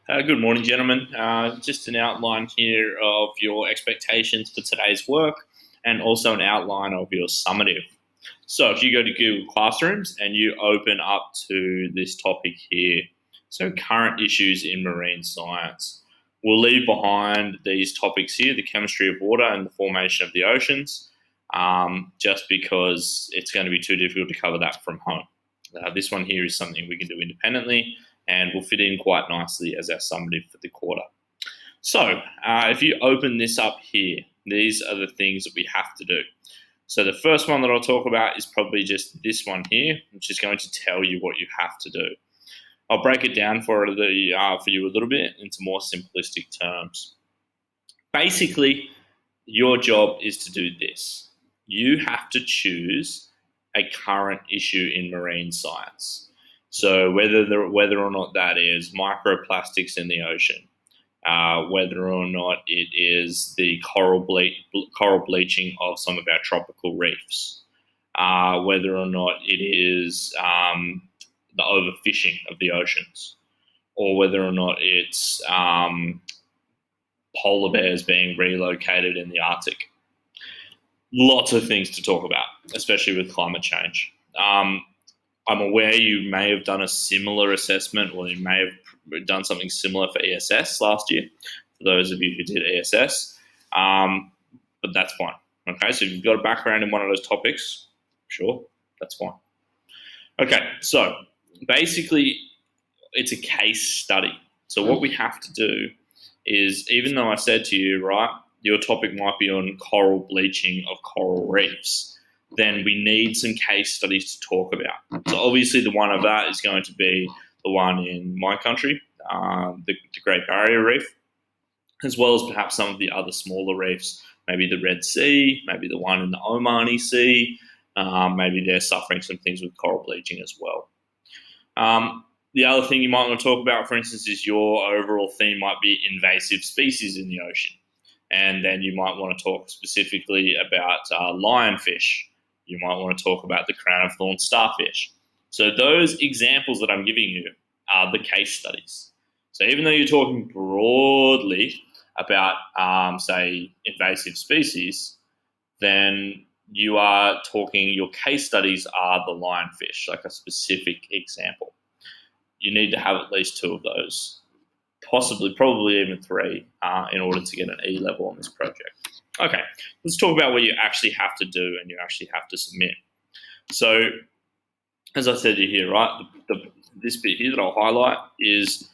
Good morning, gentlemen. Just an outline here of your expectations for today's work and also an outline of your summative. So, if you go to Google Classrooms and you open up to this topic here, so current issues in marine science, we'll leave behind these topics here, the chemistry of water and the formation of the oceans, just because it's going to be too difficult to cover that from home. This one here is something we can do independently and will fit in quite nicely as our summative for the quarter. So if you open this up here, these are the things that we have to do. So the first one that I'll talk about is probably just this one here, which is going to tell you what you have to do. I'll break it down for you a little bit into more simplistic terms. Basically, your job is to do this. You have to choose a current issue in marine science. So whether or not that is microplastics in the ocean, whether or not it is the coral bleaching of some of our tropical reefs, whether or not it is the overfishing of the oceans, or whether or not it's polar bears being relocated in the Arctic. Lots of things to talk about, especially with climate change. I'm aware you may have done a similar assessment, or you may have done something similar for ESS last year, for those of you who did ESS, but that's fine. Okay, so if you've got a background in one of those topics, sure, that's fine. Okay, so basically it's a case study. So what we have to do is, even though I said to you, right, your topic might be on coral bleaching of coral reefs, then we need some case studies to talk about. So obviously the one of that is going to be the one in my country, the Great Barrier Reef, as well as perhaps some of the other smaller reefs, maybe the Red Sea, maybe the one in the Omani Sea, maybe they're suffering some things with coral bleaching as well. The other thing you might want to talk about, for instance, is your overall theme might be invasive species in the ocean. And then you might want to talk specifically about lionfish. You might want to talk about the crown of thorns starfish. So those examples that I'm giving you are the case studies. So even though you're talking broadly about, say, invasive species, then you are talking, your case studies are the lionfish, like a specific example. You need to have at least two of those, probably even three, in order to get an E level on this project. Okay, let's talk about what you actually have to do and you actually have to submit. So, as I said to you here, right, this bit here that I'll highlight is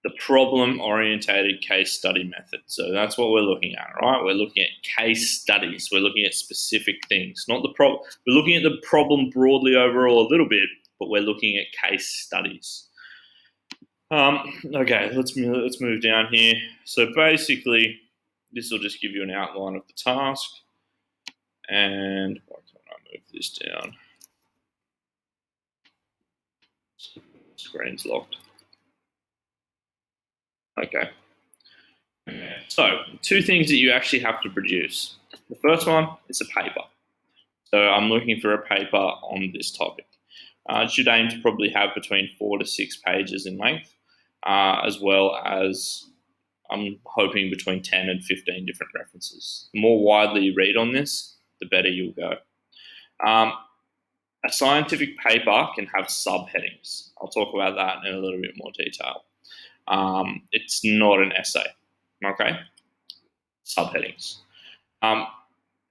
the problem-orientated case study method. So that's what we're looking at, right? We're looking at case studies. We're looking at specific things, not the problem. We're looking at the problem broadly overall a little bit, but we're looking at case studies. Okay, let's move down here. So basically, this will just give you an outline of the task. And why can't I move this down? Screen's locked. Okay. So, two things that you actually have to produce. The first one is a paper. So I'm looking for a paper on this topic. It should aim to probably have between 4 to 6 pages in length, as well as I'm hoping between 10 and 15 different references. The more widely you read on this, the better you'll go. A scientific paper can have subheadings. I'll talk about that in a little bit more detail. It's not an essay, okay? Subheadings.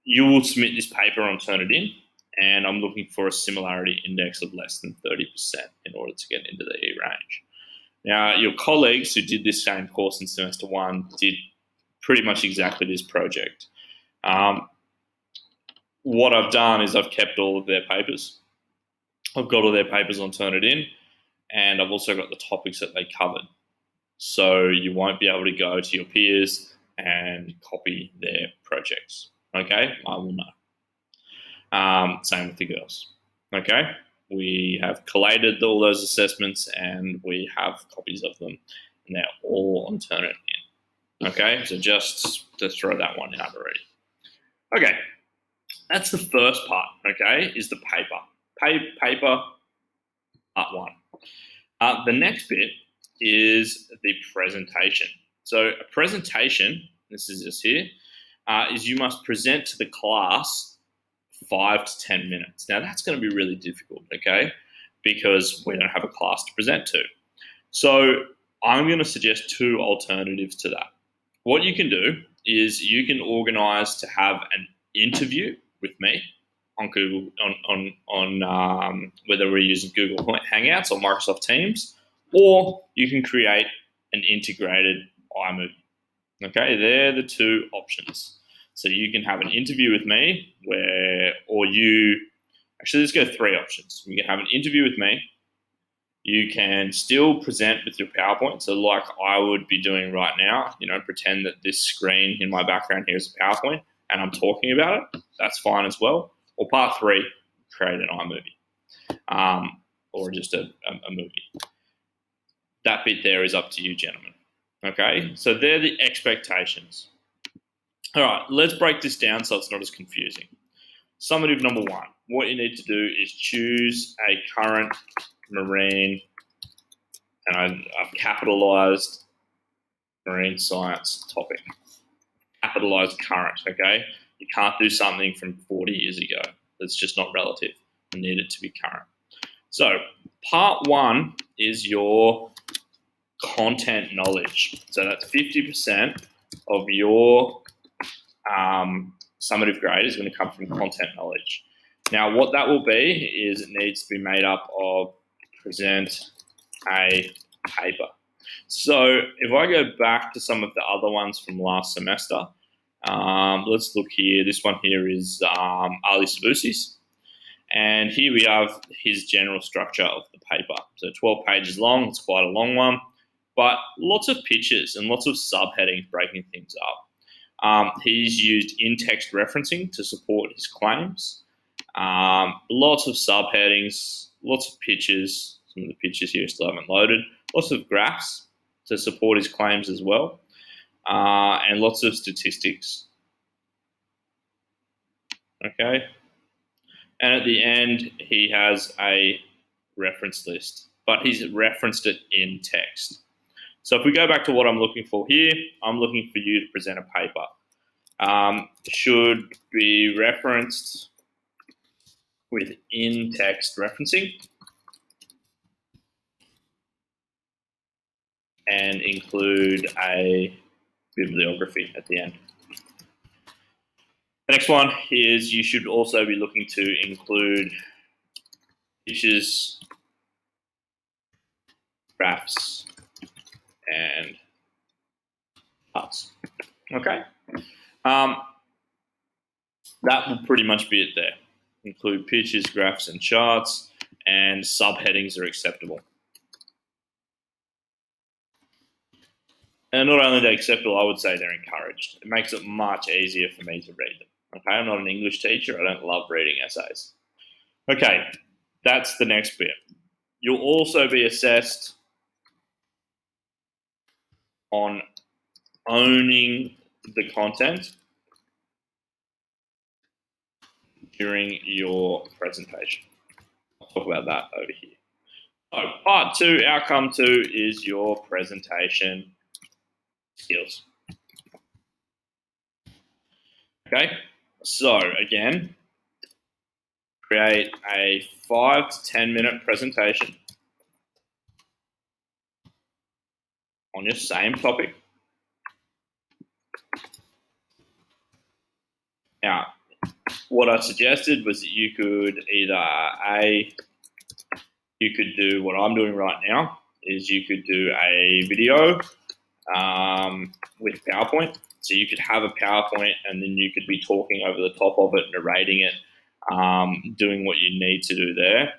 You will submit this paper and turn it in, and I'm looking for a similarity index of less than 30% in order to get into the E range. Now, your colleagues who did this same course in semester 1 did pretty much exactly this project. What I've done is I've kept all of their papers. I've got all their papers on Turnitin, and I've also got the topics that they covered. So you won't be able to go to your peers and copy their projects. Okay, I will know. Same with the girls. Okay, we have collated all those assessments and we have copies of them, and they're all on Turnitin. Okay, so just to throw that one out already. Okay, that's the first part. Okay, is the paper. Paper part 1. The next bit is the presentation. So a presentation, this is this here, is you must present to the class 5 to 10 minutes. Now that's going to be really difficult, okay, because we don't have a class to present to. So I'm going to suggest two alternatives to that. What you can do is you can organize to have an interview with me on Google, on whether we're using Google Hangouts or Microsoft Teams, or you can create an integrated iMovie. Okay, they're the two options. So you can have an interview with me let's go 3 options. You can have an interview with me. You can still present with your PowerPoint. So like I would be doing right now, pretend that this screen in my background here is a PowerPoint and I'm talking about it. That's fine as well. Or part 3, create an iMovie or just a movie. That bit there is up to you, gentlemen. Okay, so they're the expectations. All right, let's break this down so it's not as confusing. Summative number 1. What you need to do is choose a current marine, and I've capitalized marine science topic. Capitalized current, okay? You can't do something from 40 years ago. That's just not relative. You need it to be current. So part 1 is your content knowledge. So that's 50% of your summative grade is going to come from content knowledge. Now, what that will be is it needs to be made up of present a paper. So if I go back to some of the other ones from last semester, let's look here. This one here is Ali Sabusi's. And here we have his general structure of the paper. So 12 pages long, it's quite a long one, but lots of pictures and lots of subheadings breaking things up. He's used in-text referencing to support his claims. Lots of subheadings, lots of pictures. Some of the pictures here still haven't loaded. Lots of graphs to support his claims as well. And lots of statistics. Okay. And at the end, he has a reference list, but he's referenced it in text. So if we go back to what I'm looking for here, I'm looking for you to present a paper. Should be referenced with in-text referencing and include a bibliography at the end. The next one is you should also be looking to include pictures, graphs, and charts. Okay. That will pretty much be it there. Include pictures, graphs, and charts, and subheadings are acceptable. And not only they're acceptable, I would say they're encouraged. It makes it much easier for me to read them. Okay, I'm not an English teacher. I don't love reading essays. Okay, that's the next bit. You'll also be assessed on owning the content during your presentation. I'll talk about that over here. So part 2, outcome 2 is your presentation skills. Okay, so again, create a 5 to 10 minute presentation on your same topic. Now, what I suggested was that you could either you could do what I'm doing right now, is you could do a video with PowerPoint. So you could have a PowerPoint and then you could be talking over the top of it, narrating it, doing what you need to do there.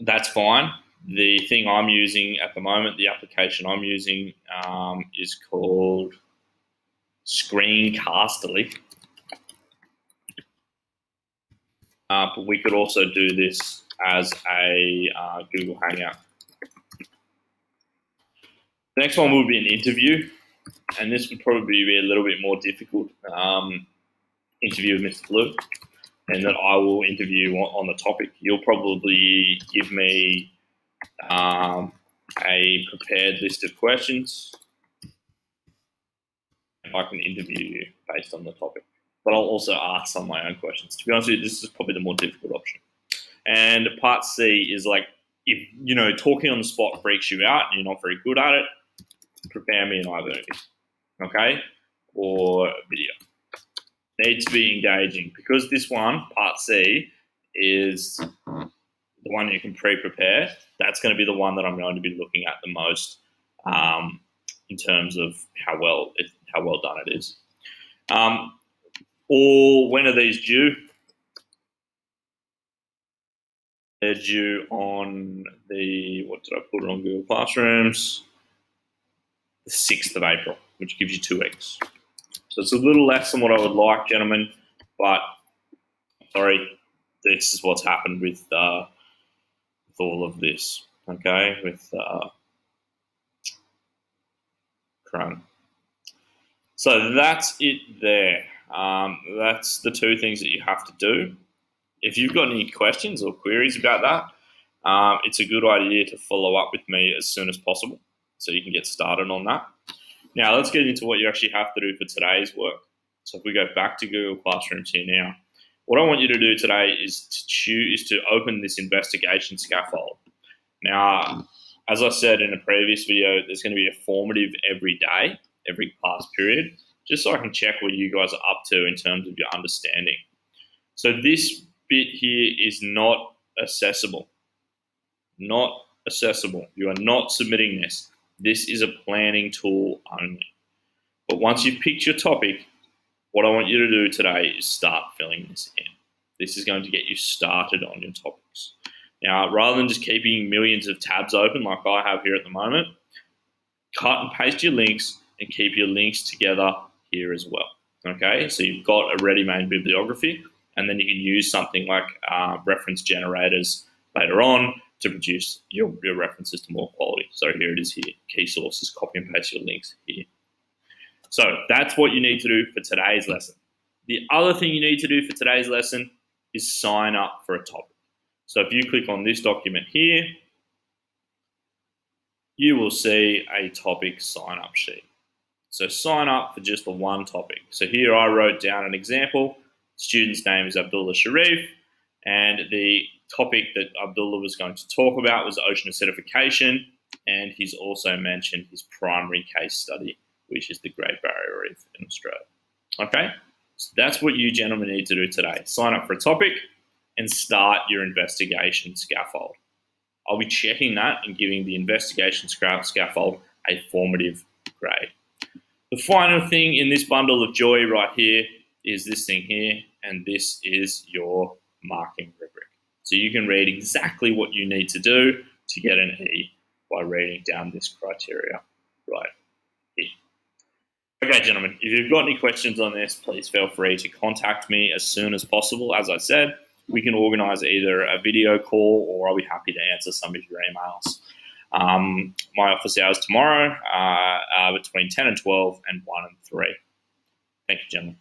That's fine. The thing I'm using at the moment, the application I'm using is called Screencastly. But we could also do this as a Google Hangout. The next one would be an interview, and this would probably be a little bit more difficult. Interview with Mr. Blue, and that I will interview on the topic. You'll probably give me a prepared list of questions. I can interview you based on the topic, but I'll also ask some of my own questions. To be honest with you, this is probably the more difficult option. And part C is like, if talking on the spot freaks you out and you're not very good at it, prepare me an iMovie, okay, or video. Needs to be engaging, because this one, part C, is the one you can pre-prepare. That's going to be the one that I'm going to be looking at the most in terms of how well done it is. Or when are these due? They're due on what did I put it on Google Classrooms? The 6th of April, which gives you 2 weeks. So it's a little less than what I would like, gentlemen, but sorry, this is what's happened with all of this, okay, with Chrome. So that's it there. That's the 2 things that you have to do. If you've got any questions or queries about that, it's a good idea to follow up with me as soon as possible so you can get started on that. Now, let's get into what you actually have to do for today's work. So if we go back to Google Classrooms here now, what I want you to do today is to open this investigation scaffold. Now, as I said in a previous video, there's going to be a formative every day, every class period, just so I can check what you guys are up to in terms of your understanding. So this bit here is not accessible. Not accessible. You are not submitting this. This is a planning tool only. But once you've picked your topic, what I want you to do today is start filling this in. This is going to get you started on your topics. Now, rather than just keeping millions of tabs open like I have here at the moment, cut and paste your links and keep your links together here as well. Okay, so you've got a ready-made bibliography, and then you can use something like reference generators later on to produce your references to more quality. So here it is here, key sources, copy and paste your links here. So that's what you need to do for today's lesson. The other thing you need to do for today's lesson is sign up for a topic. So if you click on this document here, you will see a topic sign-up sheet. So sign up for just the one topic. So here I wrote down an example. The student's name is Abdullah Sharif, and the topic that Abdullah was going to talk about was ocean acidification, and he's also mentioned his primary case study, which is the Great Barrier Reef in Australia. Okay, so that's what you gentlemen need to do today. Sign up for a topic and start your investigation scaffold. I'll be checking that and giving the investigation scaffold a formative grade. The final thing in this bundle of joy right here is this thing here, and this is your marking rubric. So you can read exactly what you need to do to get an E by reading down this criteria right here. Okay, gentlemen, if you've got any questions on this, please feel free to contact me as soon as possible. As I said, we can organise either a video call, or I'll be happy to answer some of your emails. My office hours tomorrow are between 10 and 12 and 1 and 3. Thank you, gentlemen.